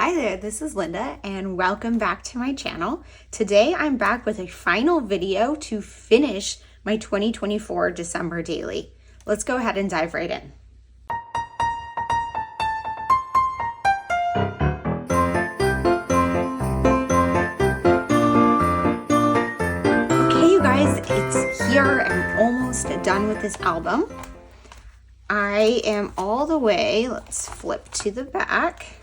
Hi there, this is Linda and welcome back to my channel. Today I'm back with a final video to finish my 2024 December daily. Let's go ahead and dive right in. Okay, you guys, it's here. I'm almost done with this album. I am all the way, let's flip to the back.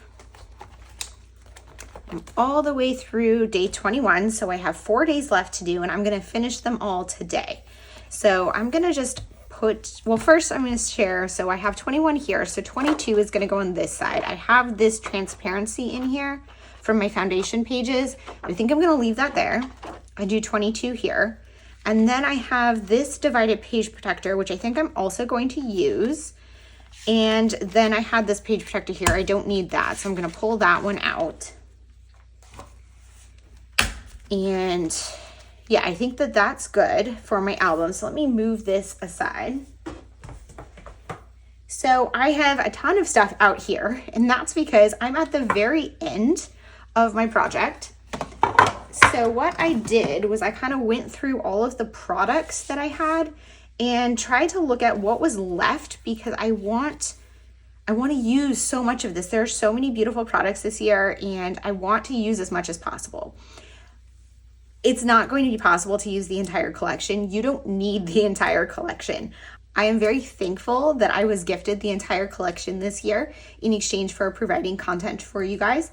I'm all the way through day 21, so I have 4 days left to do, and I'm going to finish them all today. So I'm going to just first I'm going to share, so I have 21 here, so 22 is going to go on this side. I have this transparency in here from my foundation pages. I think I'm going to leave that there. I do 22 here. And then I have this divided page protector, which I think I'm also going to use. And then I had this page protector here. I don't need that, so I'm going to pull that one out. And yeah, I think that that's good for my album. So let me move this aside. So I have a ton of stuff out here, and that's because I'm at the very end of my project. So what I did was I kind of went through all of the products that I had and tried to look at what was left, because I want to use so much of this. There are so many beautiful products this year, and I want to use as much as possible. It's not going to be possible to use the entire collection. You don't need the entire collection. I am very thankful that I was gifted the entire collection this year in exchange for providing content for you guys.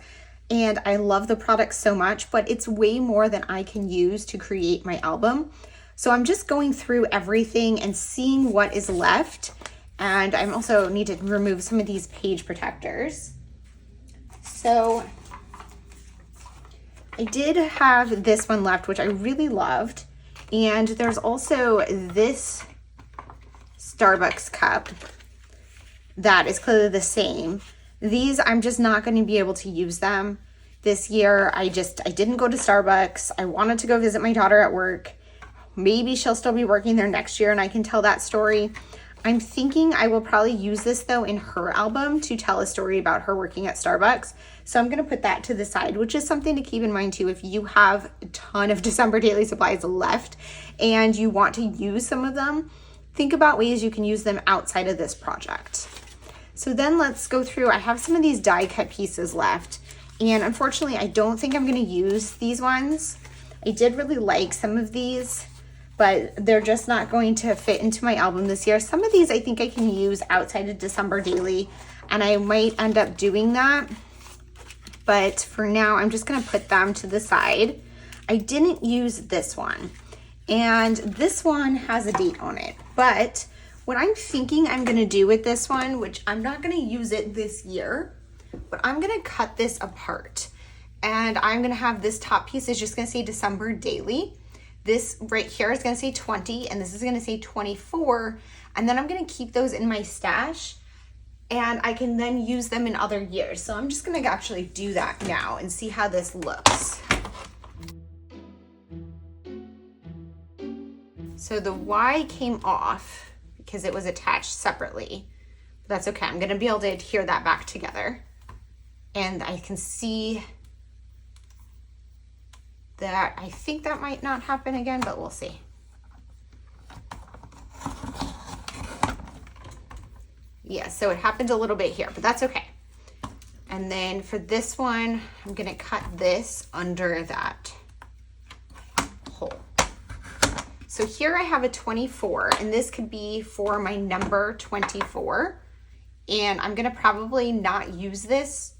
And I love the products so much, but it's way more than I can use to create my album. So I'm just going through everything and seeing what is left. And I also need to remove some of these page protectors. So I did have this one left, which I really loved. And there's also this Starbucks cup that is clearly the same. These, I'm just not going to be able to use them this year. I didn't go to Starbucks. I wanted to go visit my daughter at work. Maybe she'll still be working there next year and I can tell that story. I'm thinking I will probably use this though in her album to tell a story about her working at Starbucks. So I'm going to put that to the side, which is something to keep in mind too. If you have a ton of December daily supplies left and you want to use some of them, think about ways you can use them outside of this project. So then let's go through. I have some of these die cut pieces left, and unfortunately I don't think I'm going to use these ones. I did really like some of these, but they're just not going to fit into my album this year. Some of these I think I can use outside of December daily, and I might end up doing that. But for now, I'm just gonna put them to the side. I didn't use this one, and this one has a date on it. But what I'm thinking I'm gonna do with this one, which I'm not gonna use it this year, but I'm gonna cut this apart. And I'm gonna have this top piece is just gonna say December daily. This right here is gonna say 20, and this is gonna say 24. And then I'm gonna keep those in my stash, and I can then use them in other years. So I'm just gonna actually do that now and see how this looks. So the Y came off because it was attached separately. But that's okay, I'm gonna be able to adhere that back together. And I can see that I think that might not happen again, but we'll see. Yeah, so it happened a little bit here, but that's okay. And then for this one, I'm gonna cut this under that hole. So here I have a 24, and this could be for my number 24. And I'm gonna probably not use this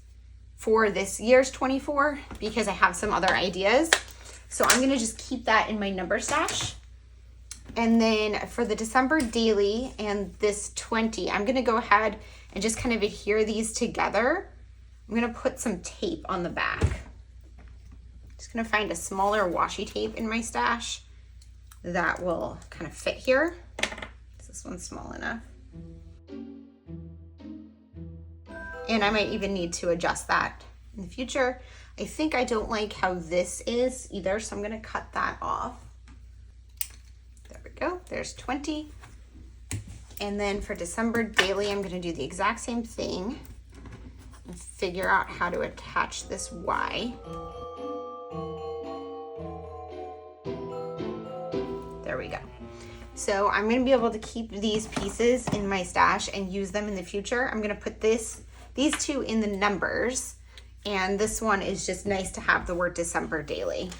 for this year's 24 because I have some other ideas. So I'm gonna just keep that in my number stash. And then for the December daily and this 20, I'm gonna go ahead and just kind of adhere these together. I'm gonna put some tape on the back. Just gonna find a smaller washi tape in my stash that will kind of fit here. This one's small enough. And I might even need to adjust that in the future. I think I don't like how this is either, so I'm gonna cut that off. There we go, there's 20. And then for December daily, I'm gonna do the exact same thing. and figure out how to attach this Y. There we go. So I'm going to be able to keep these pieces in my stash and use them in the future. I'm going to put these two in the numbers, and this one is just nice to have the word December daily.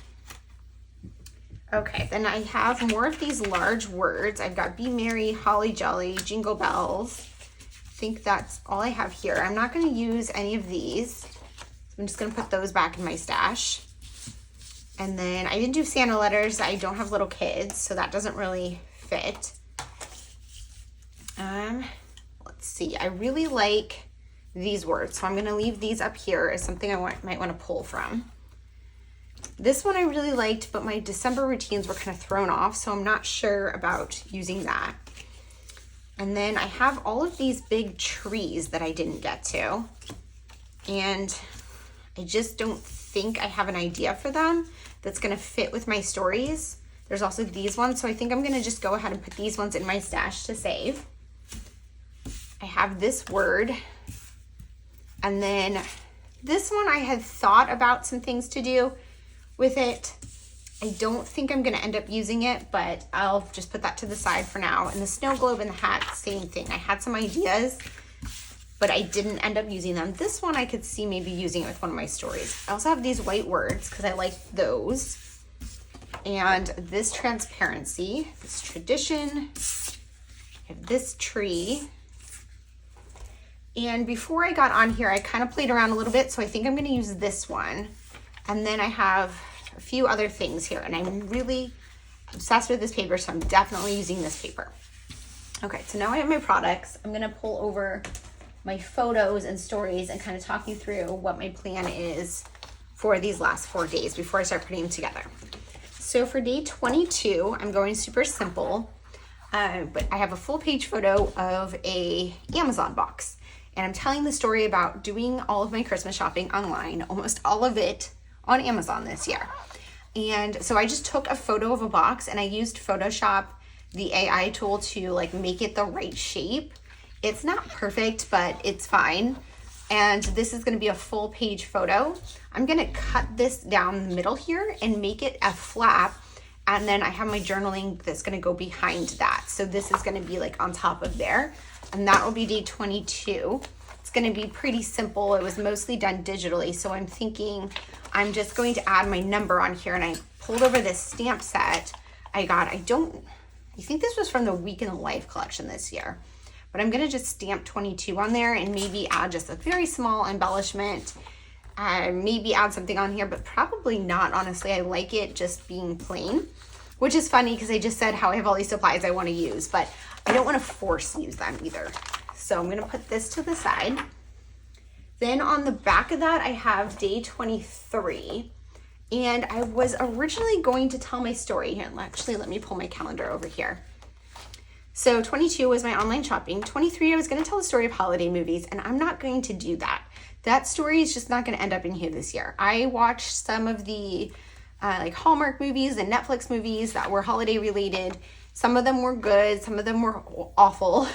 Okay, then I have more of these large words. I've got Be Merry, Holly Jolly, Jingle Bells. I think that's all I have here. I'm not going to use any of these. I'm just going to put those back in my stash. And then I didn't do Santa letters. I don't have little kids, so that doesn't really fit. Let's see. I really like these words, so I'm going to leave these up here as something I might want to pull from. This one I really liked, but my December routines were kind of thrown off, so I'm not sure about using that. And then I have all of these big trees that I didn't get to, and I just don't think I have an idea for them that's going to fit with my stories. There's also these ones, so I think I'm going to just go ahead and put these ones in my stash to save. I have this word, and then this one I had thought about some things to do with it. I don't think I'm going to end up using it, but I'll just put that to the side for now. And the snow globe and the hat, same thing. I had some ideas, but I didn't end up using them. This one I could see maybe using it with one of my stories. I also have these white words because I like those. And this transparency, this tradition, I have this tree. And before I got on here, I kind of played around a little bit, so I think I'm going to use this one. And then I have a few other things here, and I'm really obsessed with this paper, so I'm definitely using this paper. Okay, so now I have my products. I'm going to pull over my photos and stories and kind of talk you through what my plan is for these last 4 days before I start putting them together. So for day 22, I'm going super simple, but I have a full page photo of a Amazon box, and I'm telling the story about doing all of my Christmas shopping online, almost all of it on Amazon this year. And so I just took a photo of a box, and I used Photoshop, the AI tool, to like make it the right shape. It's not perfect, but it's fine. And this is going to be a full page photo. I'm going to cut this down the middle here and make it a flap. And then I have my journaling that's going to go behind that. So this is going to be like on top of there. And that will be day 22. It's going to be pretty simple. It was mostly done digitally. So I'm thinking I'm just going to add my number on here. And I pulled over this stamp set I got. I think this was from the Week in the Life collection this year. But I'm going to just stamp 22 on there and maybe add just a very small embellishment. Maybe add something on here, but probably not, honestly. I like it just being plain, which is funny because I just said how I have all these supplies I want to use, but I don't want to force use them either. So I'm going to put this to the side. Then on the back of that, I have day 23. And I was originally going to tell my story here. Actually, let me pull my calendar over here. So 22 was my online shopping. 23, I was going to tell the story of holiday movies, and I'm not going to do that. That story is just not going to end up in here this year. I watched some of the like Hallmark movies and Netflix movies that were holiday related. Some of them were good, some of them were awful,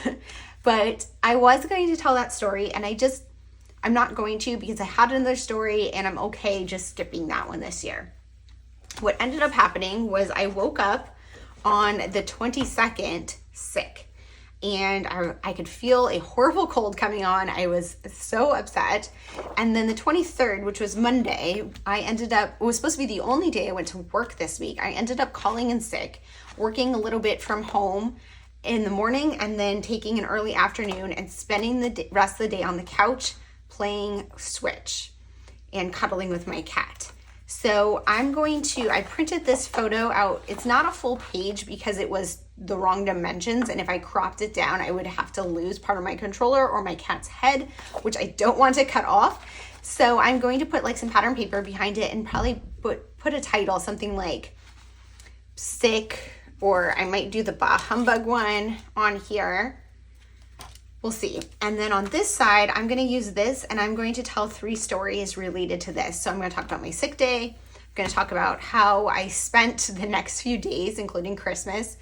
but I was going to tell that story, and I'm not going to because I had another story, and I'm okay just skipping that one this year. What ended up happening was I woke up on the 22nd sick, and I could feel a horrible cold coming on. I was so upset. And then the 23rd, which was Monday, it was supposed to be the only day I went to work this week. I ended up calling in sick, working a little bit from home in the morning, and then taking an early afternoon and spending the rest of the day on the couch playing Switch and cuddling with my cat. So I printed this photo out. It's not a full page because it was the wrong dimensions, and if I cropped it down, I would have to lose part of my controller or my cat's head, which I don't want to cut off. So I'm going to put like some pattern paper behind it and probably put a title, something like sick, or I might do the Bah Humbug one on here. We'll see. And then on this side, I'm going to use this, and I'm going to tell 3 stories related to this. So I'm going to talk about my sick day. I'm going to talk about how I spent the next few days, including Christmas,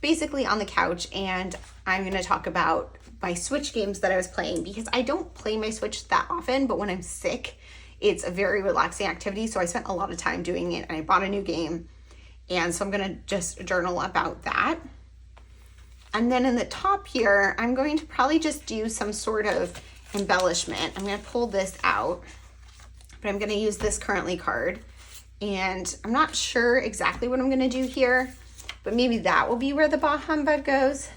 basically on the couch. And I'm going to talk about my Switch games that I was playing, because I don't play my Switch that often, but when I'm sick, it's a very relaxing activity. So I spent a lot of time doing it, and I bought a new game. And so I'm gonna just journal about that. And then in the top here, I'm going to probably just do some sort of embellishment. I'm gonna pull this out, but I'm gonna use this currently card. And I'm not sure exactly what I'm gonna do here, but maybe that will be where the Bah Humbug goes.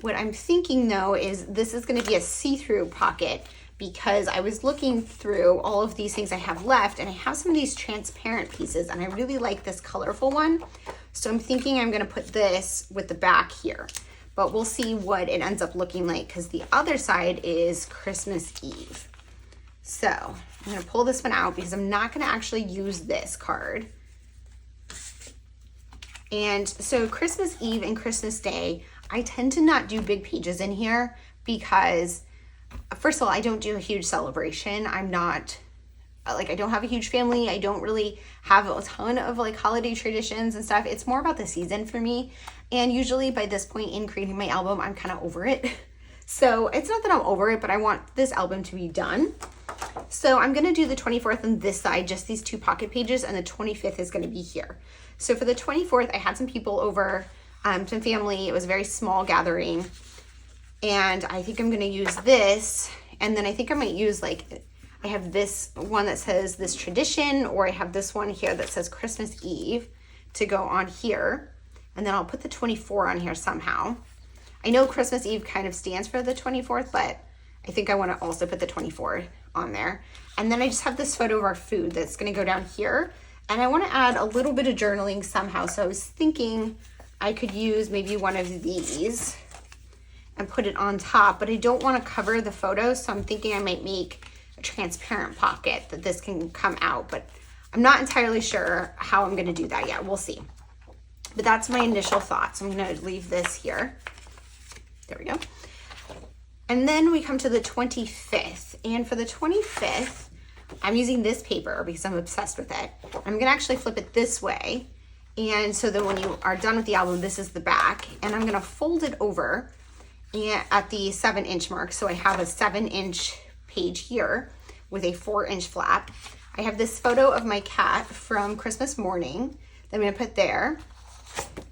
What I'm thinking though is this is gonna be a see-through pocket, because I was looking through all of these things I have left, and I have some of these transparent pieces, and I really like this colorful one. So I'm thinking I'm gonna put this with the back here, but we'll see what it ends up looking like, because the other side is Christmas Eve. So I'm gonna pull this one out because I'm not gonna actually use this card. And so Christmas Eve and Christmas Day, I tend to not do big pages in here because, first of all, I don't do a huge celebration. I'm not, like, I don't have a huge family. I don't really have a ton of like holiday traditions and stuff. It's more about the season for me. And usually by this point in creating my album, I'm kind of over it. So it's not that I'm over it, but I want this album to be done. So I'm gonna do the 24th on this side, just these 2 pocket pages, and the 25th is gonna be here. So for the 24th, I had some people over, some family. It was a very small gathering. And I think I'm gonna use this, and then I think I might use, like, I have this one that says this tradition, or I have this one here that says Christmas Eve to go on here. And then I'll put the 24 on here somehow. I know Christmas Eve kind of stands for the 24th, but I think I wanna also put the 24 on there. And then I just have this photo of our food that's gonna go down here. And I wanna add a little bit of journaling somehow. So I was thinking I could use maybe one of these and put it on top, but I don't want to cover the photo, so I'm thinking I might make a transparent pocket that this can come out, but I'm not entirely sure how I'm going to do that yet. We'll see. But that's my initial thoughts. I'm going to leave this here. There we go. And then we come to the 25th, and for the 25th, I'm using this paper because I'm obsessed with it. I'm going to actually flip it this way, and so that when you are done with the album, this is the back, and I'm going to fold it over at the 7-inch mark. So I have a 7-inch page here with a 4-inch flap. I have this photo of my cat from Christmas morning that I'm gonna put there.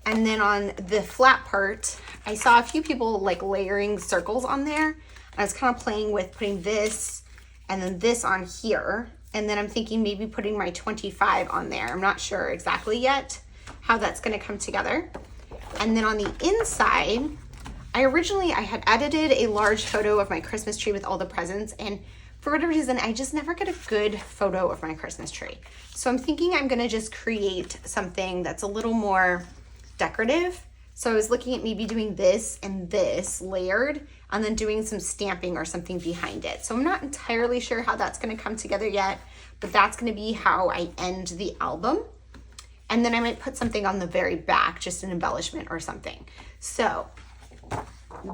And then on the flap part, I saw a few people like layering circles on there. I was kind of playing with putting this and then this on here. And then I'm thinking maybe putting my 25 on there. I'm not sure exactly yet how that's gonna come together. And then on the inside, I had edited a large photo of my Christmas tree with all the presents, and for whatever reason, I just never get a good photo of my Christmas tree. So I'm thinking I'm gonna just create something that's a little more decorative. So I was looking at maybe doing this and this layered, and then doing some stamping or something behind it. So I'm not entirely sure how that's gonna come together yet, but that's gonna be how I end the album. And then I might put something on the very back, just an embellishment or something. So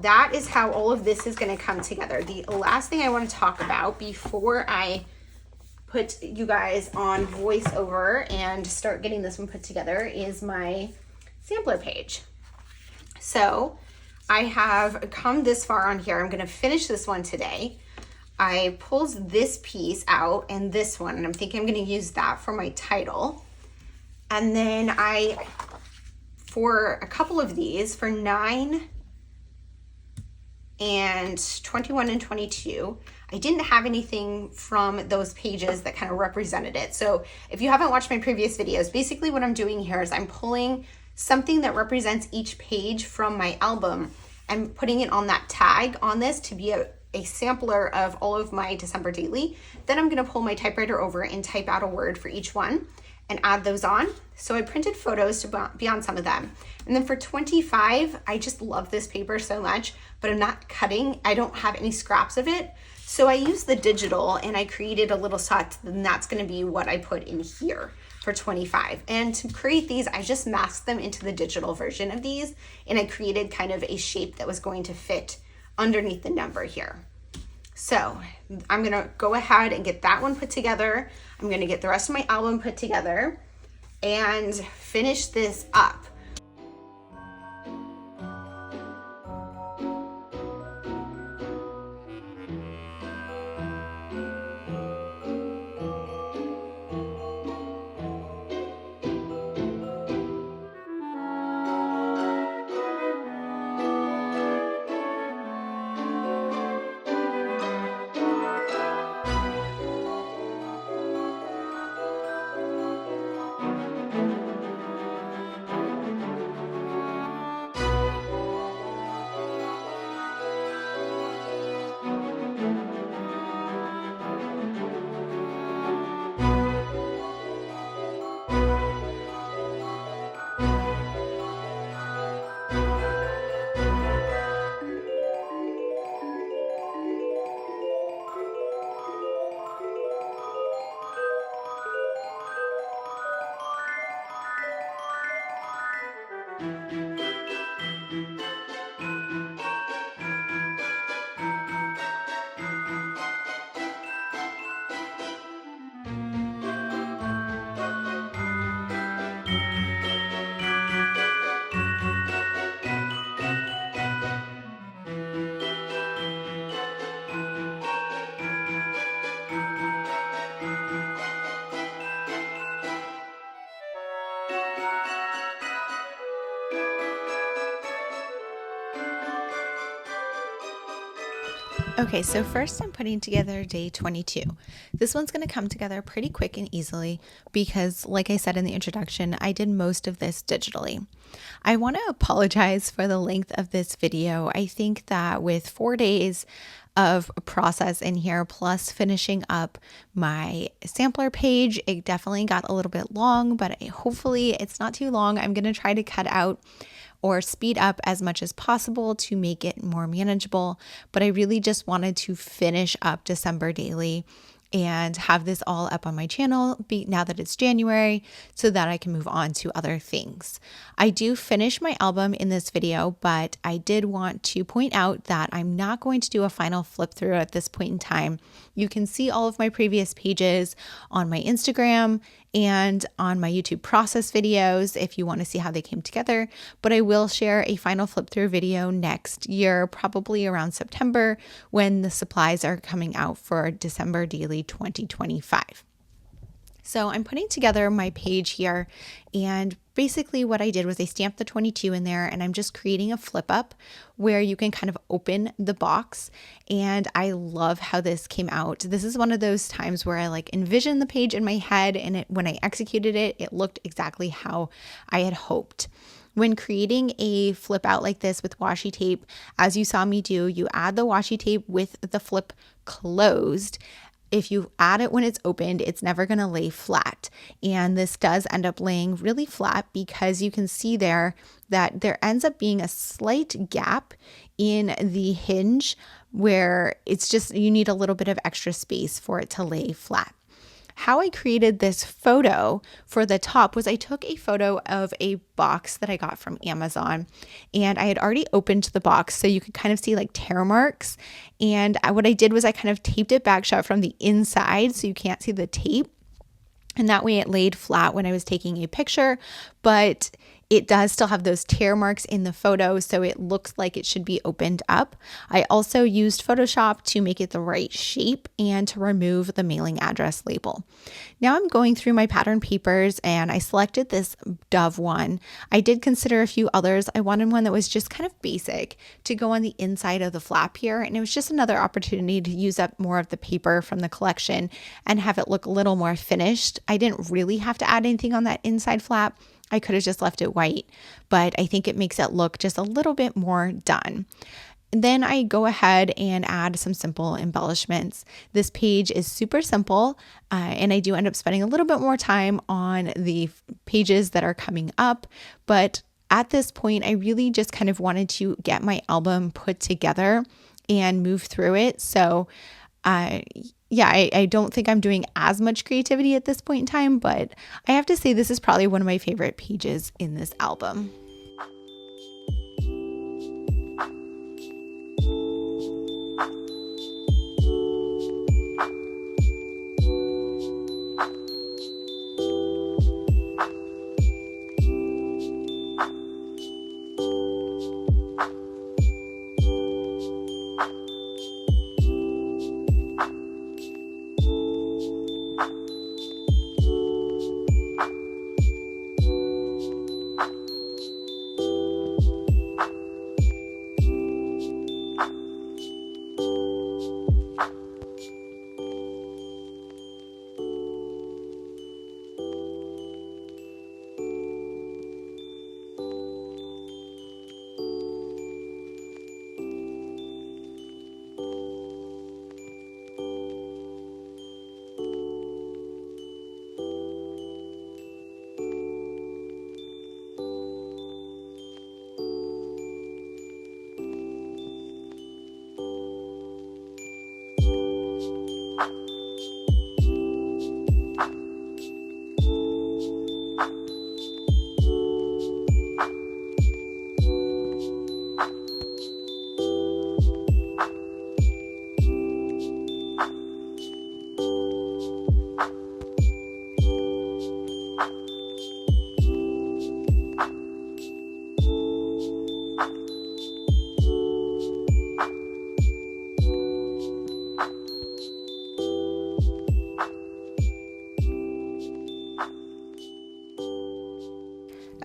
that is how all of this is going to come together. The last thing I want to talk about before I put you guys on voiceover and start getting this one put together is my sampler page. So I have come this far on here. I'm going to finish this one today. I pulled this piece out and this one, and I'm thinking I'm going to use that for my title. And then for a couple of these, for 9 and 21 and 22, I didn't have anything from those pages that kind of represented it. So if you haven't watched my previous videos, basically what I'm doing here is I'm pulling something that represents each page from my album and putting it on that tag on this to be a sampler of all of my December daily. Then I'm gonna pull my typewriter over and type out a word for each one and add those on. So I printed photos to be on some of them. And then for 25, I just love this paper so much, but I'm not cutting. I don't have any scraps of it. So I used the digital and I created a little slot, and that's gonna be what I put in here for 25. And to create these, I just masked them into the digital version of these, and I created kind of a shape that was going to fit underneath the number here. So I'm gonna go ahead and get that one put together. I'm gonna get the rest of my album put together and finish this up. Okay, so first I'm putting together day 22. This one's going to come together pretty quick and easily because, like I said in the introduction, I did most of this digitally. I want to apologize for the length of this video. I think that with 4 days of a process in here, plus finishing up my sampler page, it definitely got a little bit long, but hopefully it's not too long. I'm going to try to cut out or speed up as much as possible to make it more manageable. But I really just wanted to finish up December daily and have this all up on my channel now that it's January so that I can move on to other things. I do finish my album in this video, but I did want to point out that I'm not going to do a final flip through at this point in time. You can see all of my previous pages on my Instagram and on my YouTube process videos if you want to see how they came together, but I will share a final flip through video next year, probably around September when the supplies are coming out for December Daily 2025. So I'm putting together my page here, and basically what I did was I stamped the 22 in there, and I'm just creating a flip up where you can kind of open the box. And I love how this came out. This is one of those times where I like envisioned the page in my head, and when I executed it, it looked exactly how I had hoped. When creating a flip out like this with washi tape, as you saw me do, you add the washi tape with the flip closed. If you add it when it's opened, it's never going to lay flat. And this does end up laying really flat because you can see there that there ends up being a slight gap in the hinge where it's just, you need a little bit of extra space for it to lay flat. How I created this photo for the top was I took a photo of a box that I got from Amazon, and I had already opened the box so you could kind of see like tear marks. And what I did was I kind of taped it back shut from the inside so you can't see the tape. And that way it laid flat when I was taking a picture, but it does still have those tear marks in the photo, so it looks like it should be opened up. I also used Photoshop to make it the right shape and to remove the mailing address label. Now I'm going through my pattern papers and I selected this Dove one. I did consider a few others. I wanted one that was just kind of basic to go on the inside of the flap here, and it was just another opportunity to use up more of the paper from the collection and have it look a little more finished. I didn't really have to add anything on that inside flap. I could have just left it white, but I think it makes it look just a little bit more done. And then I go ahead and add some simple embellishments. This page is super simple, and I do end up spending a little bit more time on the pages that are coming up, but at this point, I really just kind of wanted to get my album put together and move through it. So I don't think I'm doing as much creativity at this point in time, but I have to say this is probably one of my favorite pages in this album.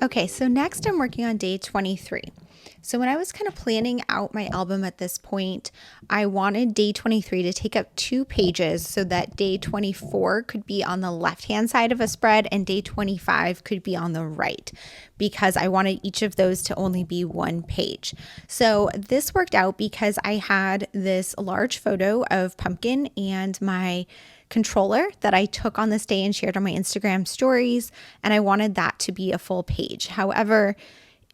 Okay, so next I'm working on day 23. So when I was kind of planning out my album at this point, I wanted day 23 to take up 2 pages so that day 24 could be on the left-hand side of a spread and day 25 could be on the right, because I wanted each of those to only be 1 page. So this worked out because I had this large photo of Pumpkin and my controller that I took on this day and shared on my Instagram stories, and I wanted that to be a full page. However,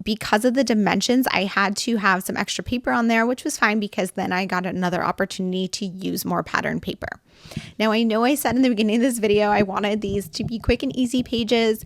because of the dimensions, I had to have some extra paper on there, which was fine because then I got another opportunity to use more pattern paper. Now, I know I said in the beginning of this video I wanted these to be quick and easy pages,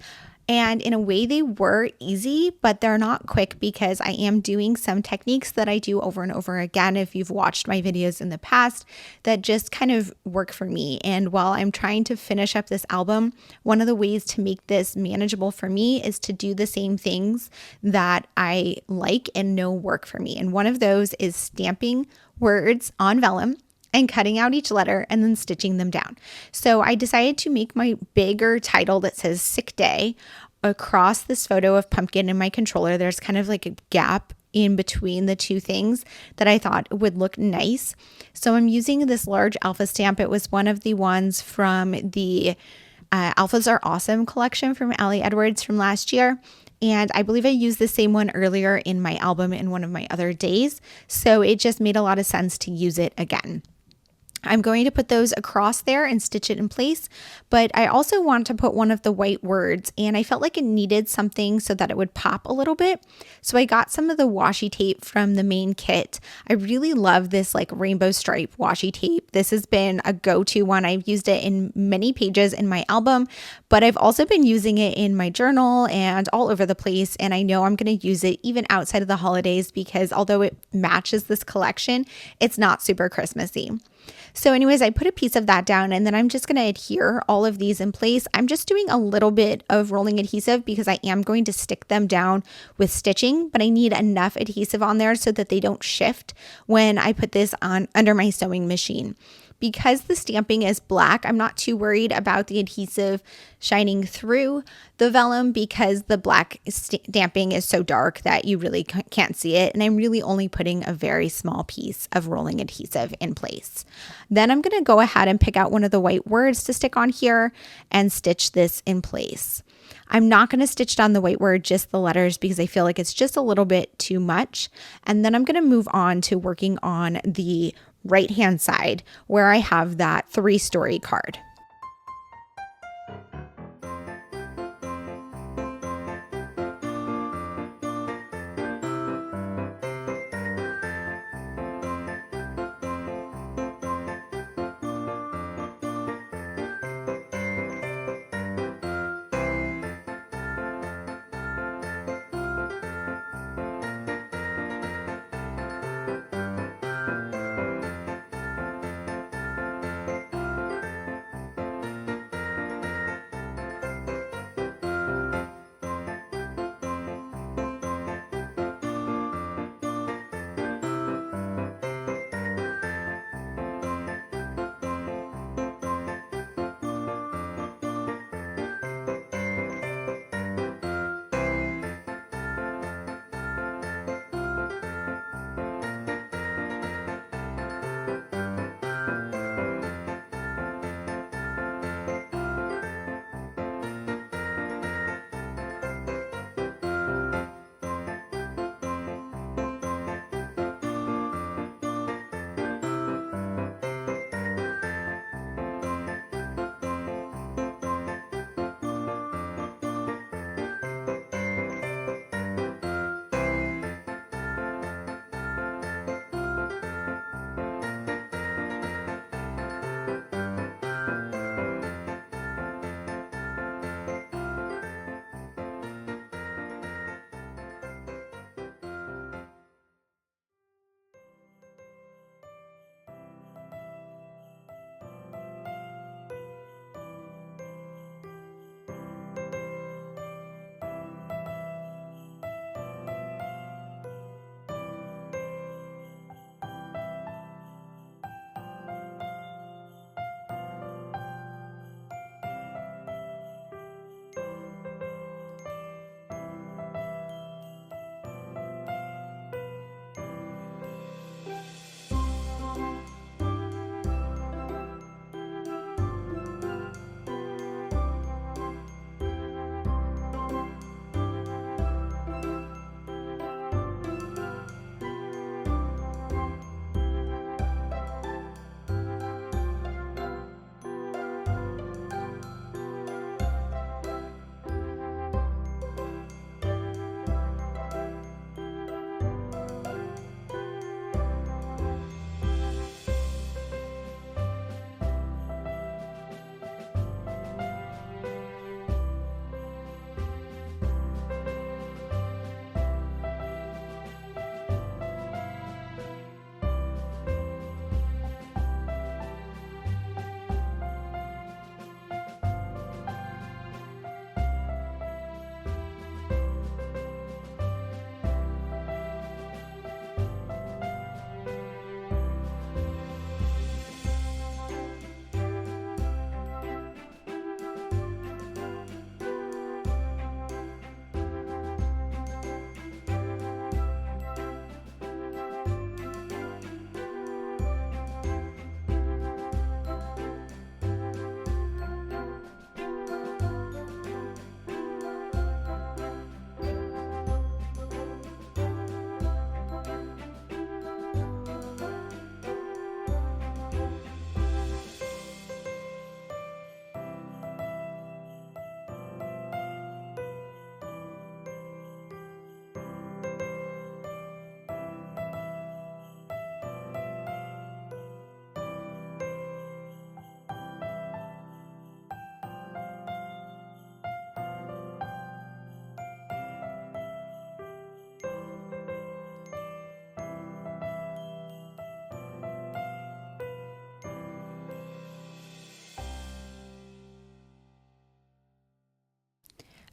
and in a way they were easy, but they're not quick because I am doing some techniques that I do over and over again, if you've watched my videos in the past, that just kind of work for me. And while I'm trying to finish up this album, one of the ways to make this manageable for me is to do the same things that I like and know work for me. And one of those is stamping words on vellum and cutting out each letter and then stitching them down. So I decided to make my bigger title that says Sick Day across this photo of Pumpkin in my controller. There's kind of like a gap in between the two things that I thought would look nice. So I'm using this large alpha stamp. It was one of the ones from the Alphas Are Awesome collection from Allie Edwards from last year. And I believe I used the same one earlier in my album in one of my other days. So it just made a lot of sense to use it again. I'm going to put those across there and stitch it in place, but I also want to put one of the white words, and I felt like it needed something so that it would pop a little bit. So I got some of the washi tape from the main kit. I really love this like rainbow stripe washi tape. This has been a go-to one. I've used it in many pages in my album, but I've also been using it in my journal and all over the place. And I know I'm going to use it even outside of the holidays because although it matches this collection, it's not super Christmassy. So anyways, I put a piece of that down and then I'm just going to adhere all of these in place. I'm just doing a little bit of rolling adhesive because I am going to stick them down with stitching, but I need enough adhesive on there so that they don't shift when I put this on under my sewing machine. Because the stamping is black, I'm not too worried about the adhesive shining through the vellum because the black stamping is so dark that you really can't see it. And I'm really only putting a very small piece of rolling adhesive in place. Then I'm going to go ahead and pick out one of the white words to stick on here and stitch this in place. I'm not going to stitch down the white word, just the letters, because I feel like it's just a little bit too much. And then I'm going to move on to working on the right hand side where I have that 3-story card.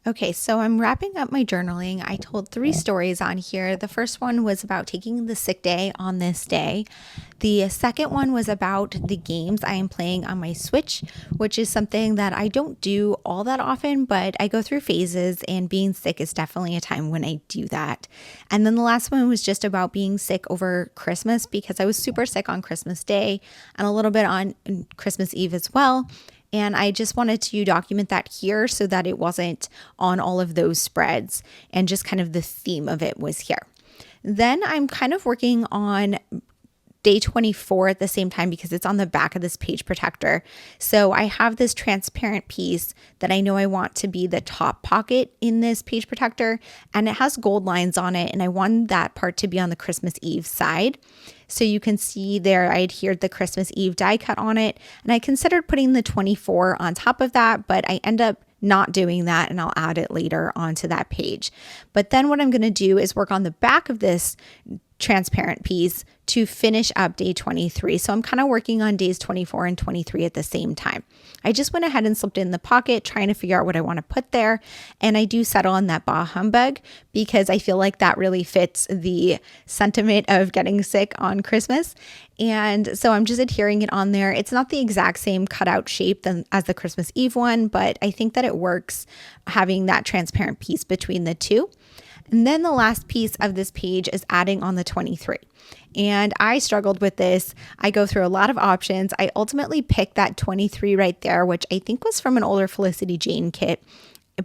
Okay, so I'm wrapping up my journaling. I told 3 stories on here. The first one was about taking the sick day on this day. The second one was about the games I am playing on my Switch, which is something that I don't do all that often, but I go through phases, and being sick is definitely a time when I do that. And then the last one was just about being sick over Christmas because I was super sick on Christmas Day and a little bit on Christmas Eve as well. And I just wanted to document that here so that it wasn't on all of those spreads, and just kind of the theme of it was here. Then I'm kind of working on day 24 at the same time because it's on the back of this page protector. So I have this transparent piece that I know I want to be the top pocket in this page protector, and it has gold lines on it, and I want that part to be on the Christmas Eve side. So you can see there I adhered the Christmas Eve die cut on it, and I considered putting the 24 on top of that, but I end up not doing that, and I'll add it later onto that page. But then what I'm going to do is work on the back of this transparent piece to finish up day 23. So I'm kind of working on days 24 and 23 at the same time. I just went ahead and slipped it in the pocket, trying to figure out what I want to put there. And I do settle on that bah humbug because I feel like that really fits the sentiment of getting sick on Christmas. And so I'm just adhering it on there. It's not the exact same cutout shape as the Christmas Eve one, but I think that it works having that transparent piece between the two. And then the last piece of this page is adding on the 23. And I struggled with this. I go through a lot of options. I ultimately picked that 23 right there, which I think was from an older Felicity Jane kit.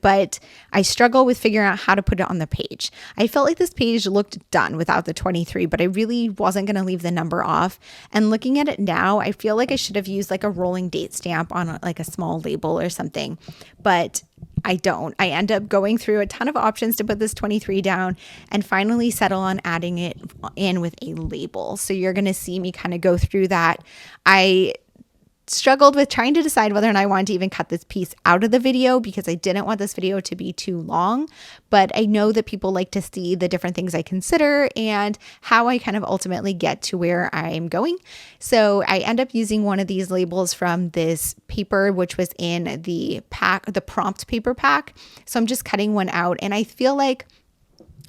But I struggle with figuring out how to put it on the page. I felt like this page looked done without the 23, but I really wasn't going to leave the number off. And looking at it now, I feel like I should have used like a rolling date stamp on like a small label or something, but I don't. I end up going through a ton of options to put this 23 down and finally settle on adding it in with a label. So you're going to see me kind of go through that. I struggled with trying to decide whether or not I wanted to even cut this piece out of the video because I didn't want this video to be too long, but I know that people like to see the different things I consider and how I kind of ultimately get to where I'm going. So I end up using one of these labels from this paper, which was in the pack, the prompt paper pack. So I'm just cutting one out, and I feel like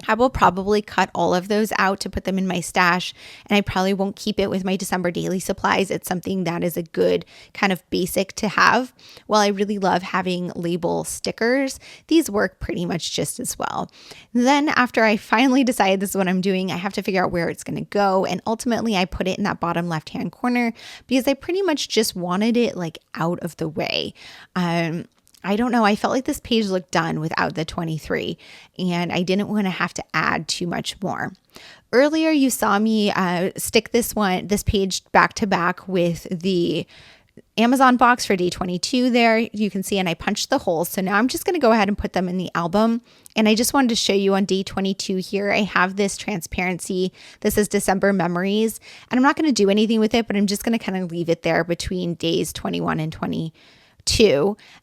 I will probably cut all of those out to put them in my stash, and I probably won't keep it with my December daily supplies. It's something that is a good kind of basic to have. While I really love having label stickers, these work pretty much just as well. Then after I finally decide this is what I'm doing, I have to figure out where it's going to go, and ultimately I put it in that bottom left-hand corner because I pretty much just wanted it like out of the way. I don't know. I felt like this page looked done without the 23, and I didn't want to have to add too much more. Earlier, you saw me stick this page back to back with the Amazon box for day 22 there. You can see, and I punched the holes. So now I'm just going to go ahead and put them in the album. And I just wanted to show you on day 22 here, I have this transparency. This is December memories, and I'm not going to do anything with it, but I'm just going to kind of leave it there between days 21 and 22.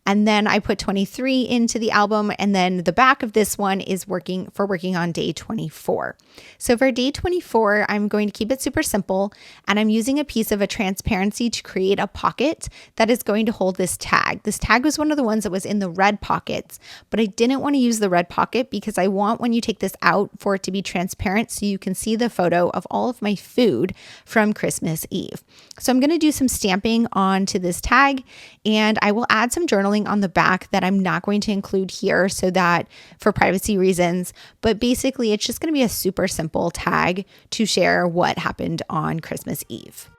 And then I put 23 into the album, and then the back of this one is working on day 24. So for day 24, I'm going to keep it super simple, and I'm using a piece of a transparency to create a pocket that is going to hold this tag. This tag was one of the ones that was in the red pockets, but I didn't want to use the red pocket because I want, when you take this out, for it to be transparent so you can see the photo of all of my food from Christmas Eve. So I'm going to do some stamping onto this tag, and I will add some journaling on the back that I'm not going to include here so that for privacy reasons, but basically it's just going to be a super simple tag to share what happened on Christmas Eve.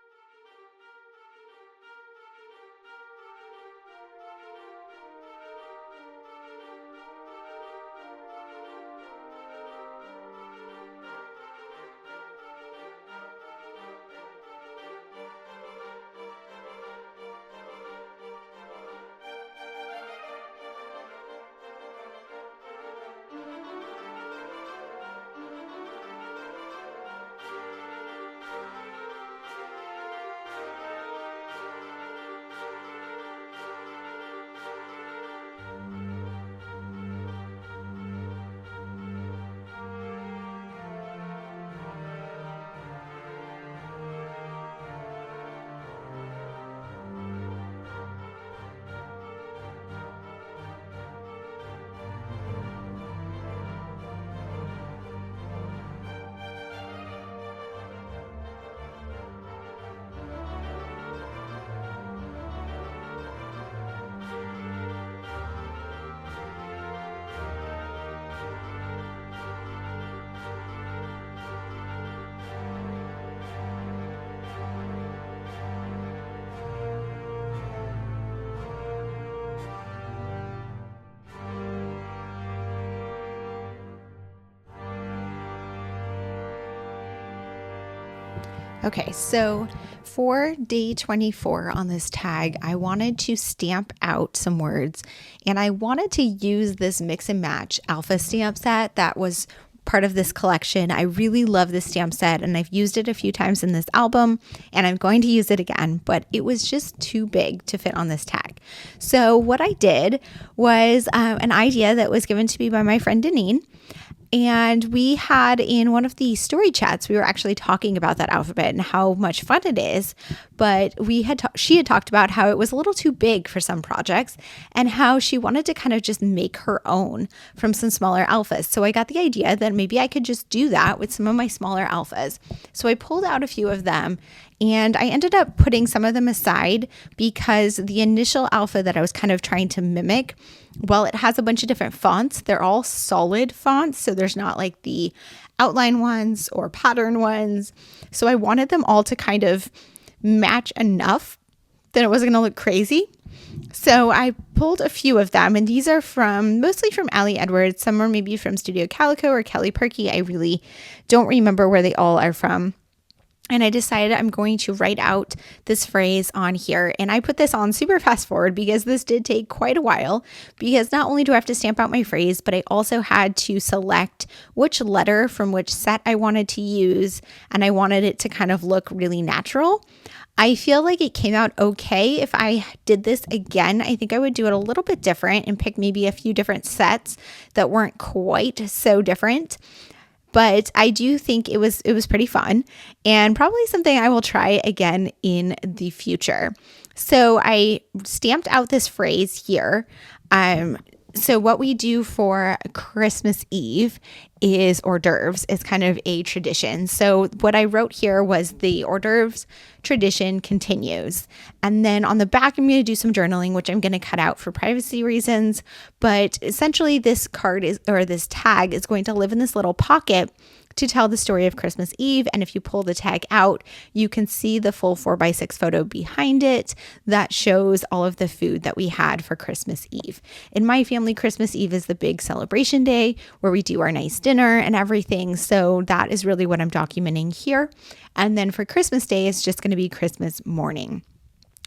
Okay, so for day 24 on this tag, I wanted to stamp out some words, and I wanted to use this mix and match alpha stamp set that was part of this collection. I really love this stamp set, and I've used it a few times in this album, and I'm going to use it again, but it was just too big to fit on this tag. So what I did was an idea that was given to me by my friend Deneen. And we had in one of the story chats, we were actually talking about that alphabet and how much fun it is. But she had talked about how it was a little too big for some projects and how she wanted to kind of just make her own from some smaller alphas. So I got the idea that maybe I could just do that with some of my smaller alphas. So I pulled out a few of them, and I ended up putting some of them aside because the initial alpha that I was kind of trying to mimic, well, it has a bunch of different fonts. They're all solid fonts, so there's not like the outline ones or pattern ones. So I wanted them all to kind of match enough that it wasn't going to look crazy. So I pulled a few of them, and these are mostly from Allie Edwards. Some are maybe from Studio Calico or Kelly Perky. I really don't remember where they all are from. And I decided I'm going to write out this phrase on here. And I put this on super fast forward because this did take quite a while, because not only do I have to stamp out my phrase, but I also had to select which letter from which set I wanted to use. And I wanted it to kind of look really natural. I feel like it came out okay. If I did this again, I think I would do it a little bit different and pick maybe a few different sets that weren't quite so different. But I do think it was pretty fun, and probably something I will try again in the future. So I stamped out this phrase here. So what we do for Christmas Eve is hors d'oeuvres. It's kind of a tradition. So what I wrote here was the hors d'oeuvres tradition continues. And then on the back, I'm going to do some journaling, which I'm going to cut out for privacy reasons. But essentially this this tag is going to live in this little pocket to tell the story of Christmas Eve. And if you pull the tag out, you can see the full 4x6 photo behind it that shows all of the food that we had for Christmas Eve. In my family, Christmas Eve is the big celebration day where we do our nice dinner and everything. So that is really what I'm documenting here. And then for Christmas Day, it's just going to be Christmas morning.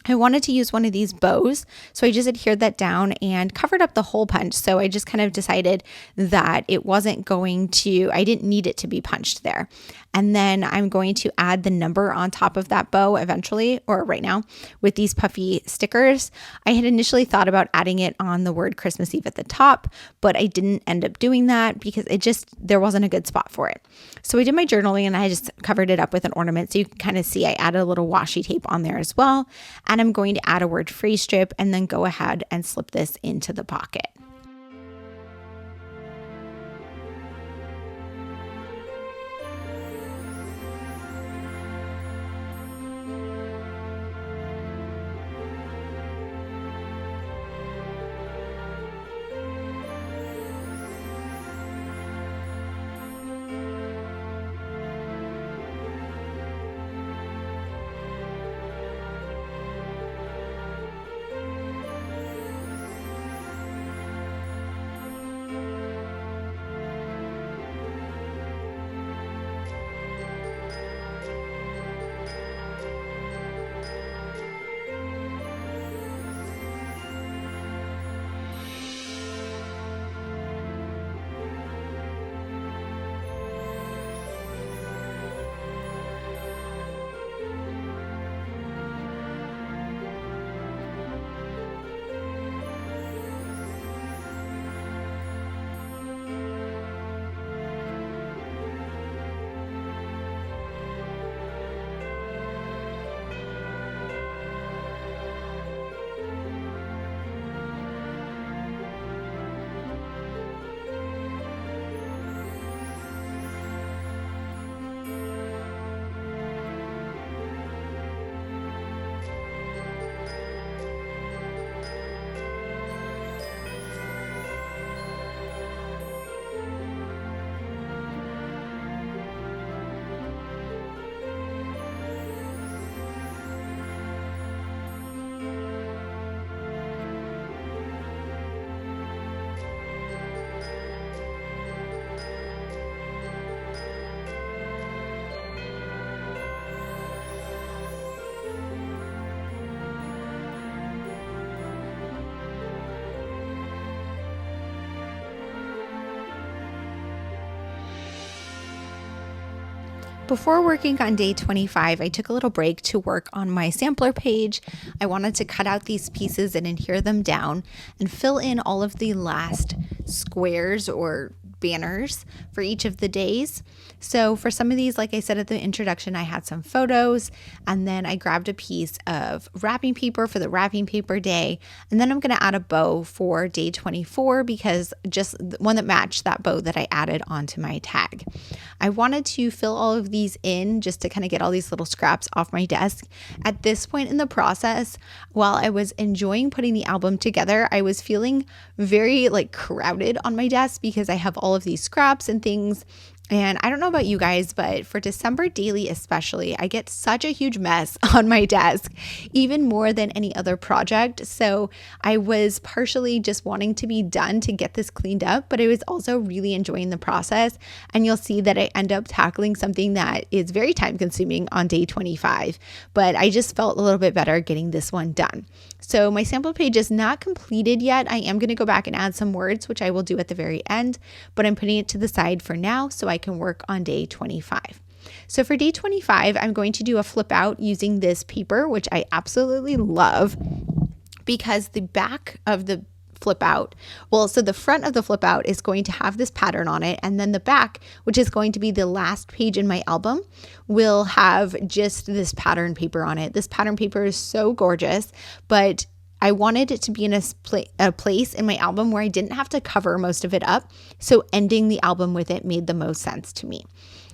I wanted to use one of these bows, so I just adhered that down and covered up the hole punch. So I just kind of decided that I didn't need it to be punched there. And then I'm going to add the number on top of that bow eventually, or right now, with these puffy stickers. I had initially thought about adding it on the word Christmas Eve at the top, but I didn't end up doing that because there wasn't a good spot for it. So I did my journaling and I just covered it up with an ornament. So you can kind of see I added a little washi tape on there as well. And I'm going to add a word phrase strip and then go ahead and slip this into the pocket. before working on day 25, I took a little break to work on my sampler page. I wanted to cut out these pieces and adhere them down and fill in all of the last squares or banners for each of the days. So for some of these, like I said at the introduction, I had some photos, and then I grabbed a piece of wrapping paper for the wrapping paper day, and then I'm going to add a bow for day 24 because just one that matched that bow that I added onto my tag. I wanted to fill all of these in just to kind of get all these little scraps off my desk. At this point in the process, while I was enjoying putting the album together, I was feeling very crowded on my desk because I have all of these scraps and things. And I don't know about you guys, but for December daily especially, I get such a huge mess on my desk, even more than any other project. So I was partially just wanting to be done to get this cleaned up, but I was also really enjoying the process. And you'll see that I end up tackling something that is very time consuming on day 25, but I just felt a little bit better getting this one done. So my sample page is not completed yet. I am going to go back and add some words, which I will do at the very end, but I'm putting it to the side for now so I can work on day 25. So for day 25, I'm going to do a flip out using this paper, which I absolutely love because the back of the flip out, so the front of the flip out is going to have this pattern on it, and then the back, which is going to be the last page in my album, will have just this pattern paper on it. This pattern paper is so gorgeous, but I wanted it to be in a place in my album where I didn't have to cover most of it up, so ending the album with it made the most sense to me.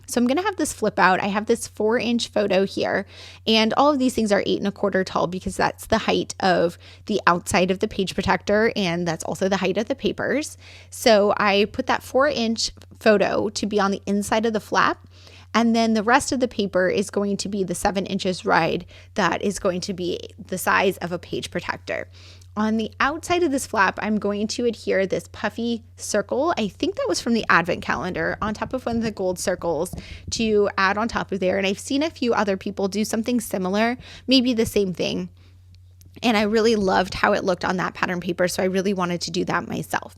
So I'm going to have this flip out. I have this 4-inch photo here, and all of these things are 8 1/4 tall because that's the height of the outside of the page protector, and that's also the height of the papers. So I put that 4-inch photo to be on the inside of the flap, and then the rest of the paper is going to be the 7 inches wide that is going to be the size of a page protector. On the outside of this flap, I'm going to adhere this puffy circle. I think that was from the advent calendar on top of one of the gold circles to add on top of there. And I've seen a few other people do something similar, maybe the same thing. And I really loved how it looked on that pattern paper, so I really wanted to do that myself.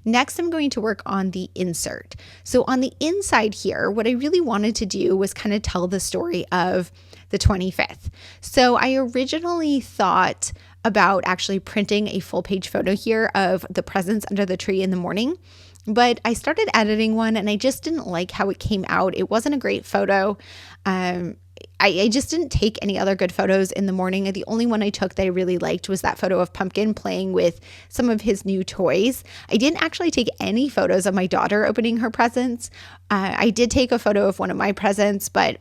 Next, I'm going to work on the insert. So on the inside here, what I really wanted to do was kind of tell the story of the 25th. So I originally thought about actually printing a full page photo here of the presents under the tree in the morning, but I started editing one and I just didn't like how it came out. It wasn't a great photo. I just didn't take any other good photos in the morning. The only one I took that I really liked was that photo of Pumpkin playing with some of his new toys. I didn't actually take any photos of my daughter opening her presents. I did take a photo of one of my presents, but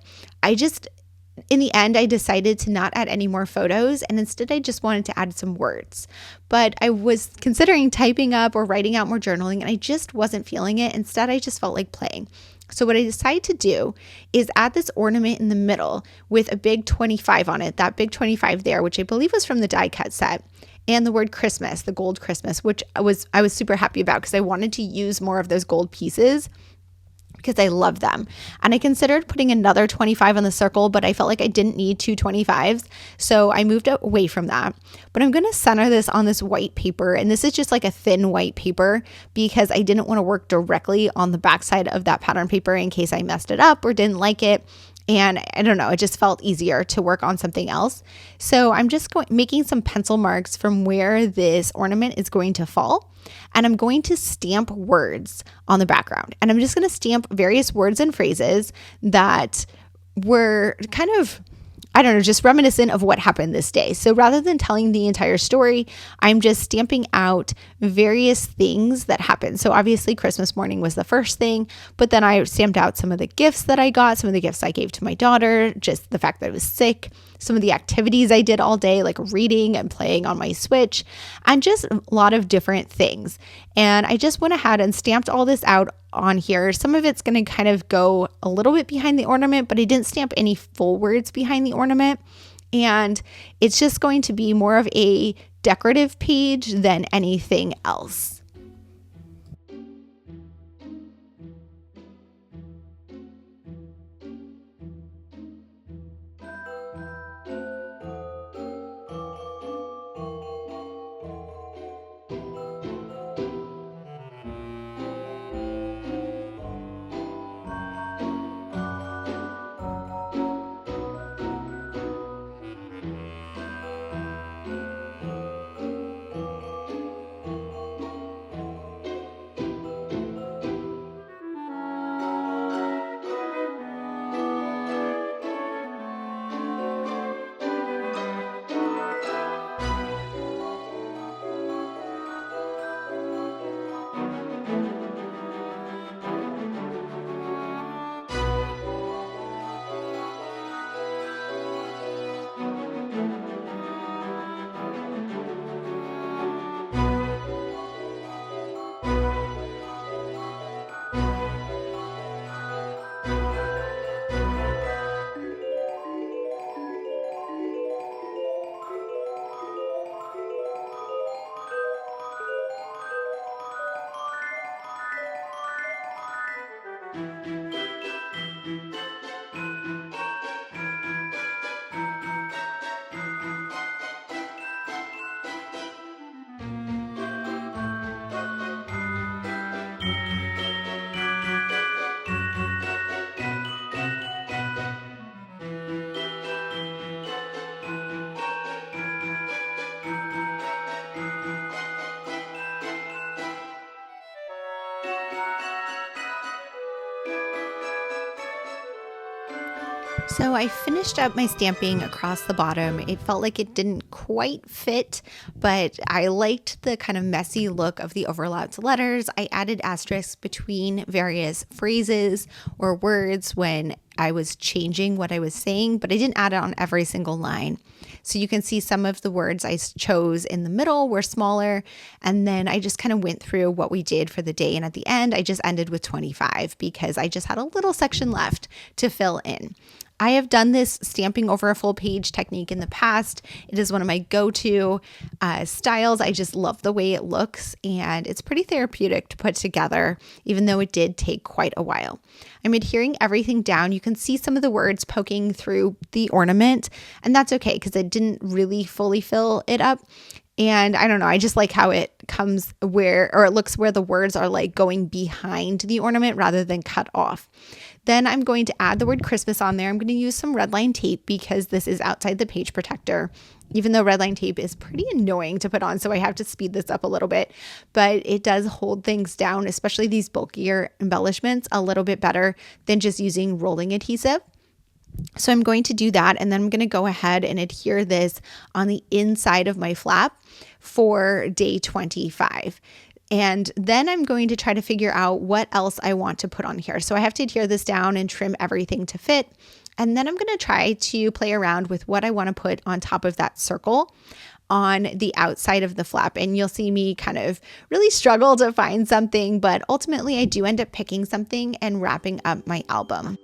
in the end, I decided to not add any more photos, and instead I just wanted to add some words. But I was considering typing up or writing out more journaling, and I just wasn't feeling it. Instead, I just felt like playing. So what I decided to do is add this ornament in the middle with a big 25 on it, that big 25 there, which I believe was from the die cut set, and the word Christmas, the gold Christmas, which I was super happy about because I wanted to use more of those gold pieces because I love them. And I considered putting another 25 on the circle, but I felt like I didn't need 2 25s. So I moved away from that. But I'm going to center this on this white paper. And this is just like a thin white paper because I didn't want to work directly on the backside of that pattern paper in case I messed it up or didn't like it. And I don't know, it just felt easier to work on something else. So I'm just making some pencil marks from where this ornament is going to fall. And I'm going to stamp words on the background. And I'm just going to stamp various words and phrases that were kind of, just reminiscent of what happened this day. So rather than telling the entire story, I'm just stamping out various things that happened. So obviously Christmas morning was the first thing, but then I stamped out some of the gifts that I got, some of the gifts I gave to my daughter, just the fact that I was sick, some of the activities I did all day, like reading and playing on my Switch, and just a lot of different things. And I just went ahead and stamped all this out on here. Some of it's going to kind of go a little bit behind the ornament, but I didn't stamp any full words behind the ornament. And it's just going to be more of a decorative page than anything else. So I finished up my stamping across the bottom. It felt like it didn't quite fit, but I liked the kind of messy look of the overlapped letters. I added asterisks between various phrases or words when I was changing what I was saying, but I didn't add it on every single line. So you can see some of the words I chose in the middle were smaller, and then I just kind of went through what we did for the day. And at the end, I just ended with 25 because I just had a little section left to fill in. I have done this stamping over a full page technique in the past. It is one of my go-to styles. I just love the way it looks, and it's pretty therapeutic to put together, even though it did take quite a while. I'm adhering everything down. You can see some of the words poking through the ornament, and that's okay because it didn't really fully fill it up. And I don't know, I just like how it comes it looks where the words are like going behind the ornament rather than cut off. Then I'm going to add the word Christmas on there. I'm going to use some red line tape because this is outside the page protector, even though red line tape is pretty annoying to put on. So I have to speed this up a little bit, but it does hold things down, especially these bulkier embellishments, a little bit better than just using rolling adhesive. So I'm going to do that, and then I'm going to go ahead and adhere this on the inside of my flap for day 25. And then I'm going to try to figure out what else I want to put on here. So I have to adhere this down and trim everything to fit. And then I'm going to try to play around with what I want to put on top of that circle on the outside of the flap. And you'll see me kind of really struggle to find something, but ultimately I do end up picking something and wrapping up my album.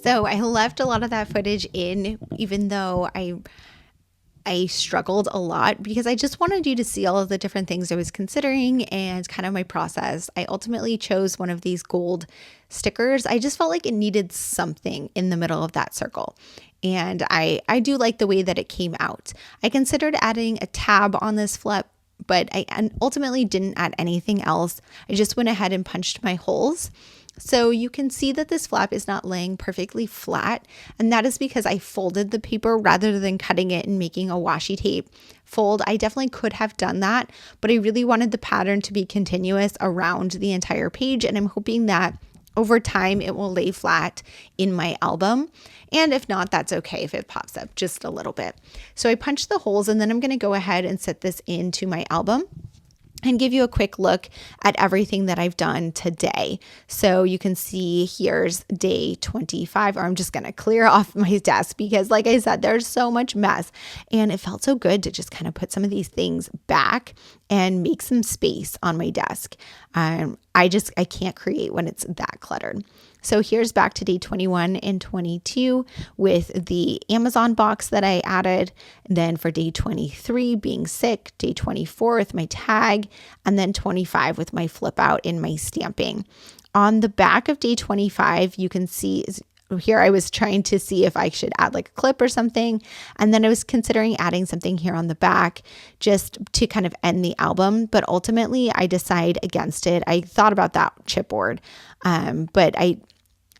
So I left a lot of that footage in, even though I struggled a lot because I just wanted you to see all of the different things I was considering and kind of my process. I ultimately chose one of these gold stickers. I just felt like it needed something in the middle of that circle. And I do like the way that it came out. I considered adding a tab on this flip, but I ultimately didn't add anything else. I just went ahead and punched my holes. So you can see that this flap is not laying perfectly flat, and that is because I folded the paper rather than cutting it and making a washi tape fold. I definitely could have done that, but I really wanted the pattern to be continuous around the entire page, and I'm hoping that over time it will lay flat in my album. And if not, that's okay if it pops up just a little bit. So I punched the holes, and then I'm going to go ahead and set this into my album. and give you a quick look at everything that I've done today. So you can see here's day 25, or I'm just going to clear off my desk because like I said, there's so much mess and it felt so good to just kind of put some of these things back and make some space on my desk. I can't create when it's that cluttered. So here's back to day 21 and 22 with the Amazon box that I added. And then for day 23 being sick, day 24 with my tag, and then 25 with my flip out in my stamping. On the back of day 25, you can see here I was trying to see if I should add like a clip or something. And then I was considering adding something here on the back just to kind of end the album. But ultimately I decided against it. I thought about that chipboard, but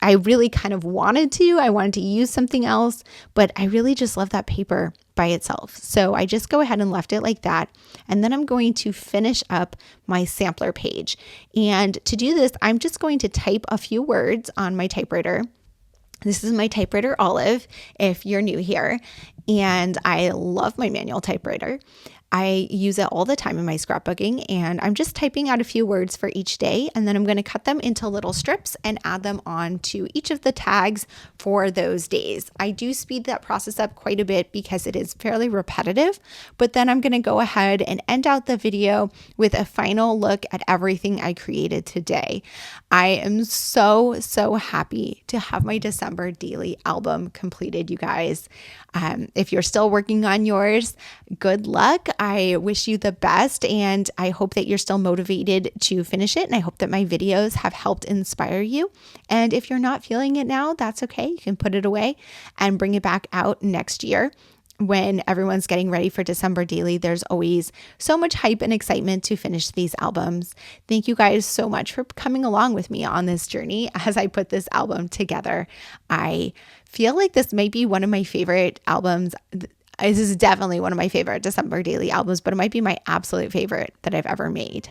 I really kind of wanted to. I wanted to use something else, but I really just love that paper by itself. So I just go ahead and left it like that. And then I'm going to finish up my sampler page. And to do this, I'm just going to type a few words on my typewriter. This is my typewriter Olive, if you're new here, and I love my manual typewriter. I use it all the time in my scrapbooking, and I'm just typing out a few words for each day, and then I'm going to cut them into little strips and add them on to each of the tags for those days. I do speed that process up quite a bit because it is fairly repetitive, but then I'm going to go ahead and end out the video with a final look at everything I created today. I am so happy to have my December daily album completed, you guys. If you're still working on yours, good luck. I wish you the best, and I hope that you're still motivated to finish it. And I hope that my videos have helped inspire you. And if you're not feeling it now, that's okay. You can put it away and bring it back out next year. When everyone's getting ready for December daily, there's always so much hype and excitement to finish these albums. Thank you guys so much for coming along with me on this journey as I put this album together. I feel like this might be one of my favorite albums. This is definitely one of my favorite December daily albums, but it might be my absolute favorite that I've ever made.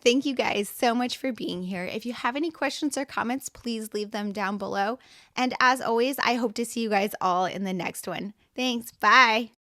Thank you guys so much for being here. If you have any questions or comments, please leave them down below. And as always, I hope to see you guys all in the next one. Thanks. Bye.